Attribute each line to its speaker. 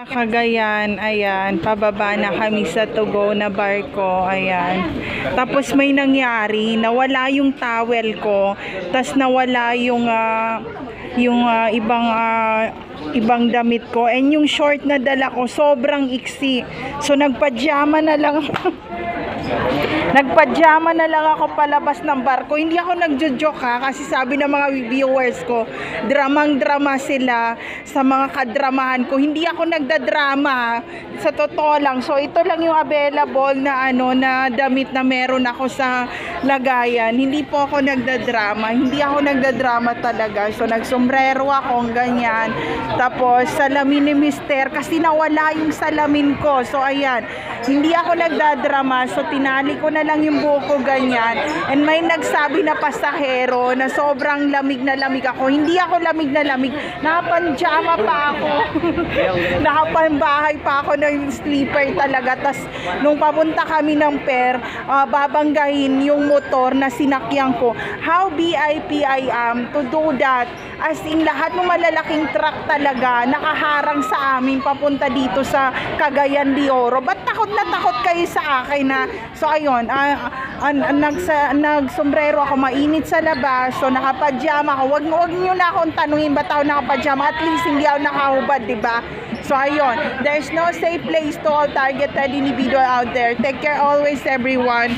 Speaker 1: Cagayan, ayan, pababa na kami sa to-go na barko, ayan. Tapos may nangyari, nawala yung towel ko, tas nawala yung ibang damit ko, and yung short na dala ko sobrang iksi. So nagpajama na lang Nagpajama na lang ako palabas ng barko. Hindi ako nagjo-joke ha, kasi sabi ng mga viewers ko, dramang-drama sila sa mga kadramahan ko. Hindi ako nagdadrama, sa totoo lang. So ito lang yung available na na damit na meron ako sa lagayan. Hindi po ako nagdadrama. Hindi ako nagdadrama talaga. So nagsombrero ako, ganyan. Tapos salamin ni Mister kasi nawala yung salamin ko. So ayan, hindi ako nagdadrama. So tinali ko na lang yung buhok ko, ganyan. And may nagsabi na pasahero na sobrang lamig na lamig ako. Hindi ako lamig na lamig. Nakapanjama pa ako. Nakapanbahay pa ako ng sleeper talaga. Tas nung papunta kami ng pier, babanggahin yung motor na sinakyan ko. How VIP I am to do that. As in, lahat ng malalaking truck talaga nakaharang sa amin papunta dito sa Cagayan de Oro. Ba't takot na takot kayo sa akin na? So ayun, nagsombrero ako, mainit sa labas. So nakapajama ako. Wag niyo na akong tanungin ba't ako nakapajama. At least hindi ako nakahubad, diba? So ayun, there's no safe place to all targeted individual out there. Take care always, everyone.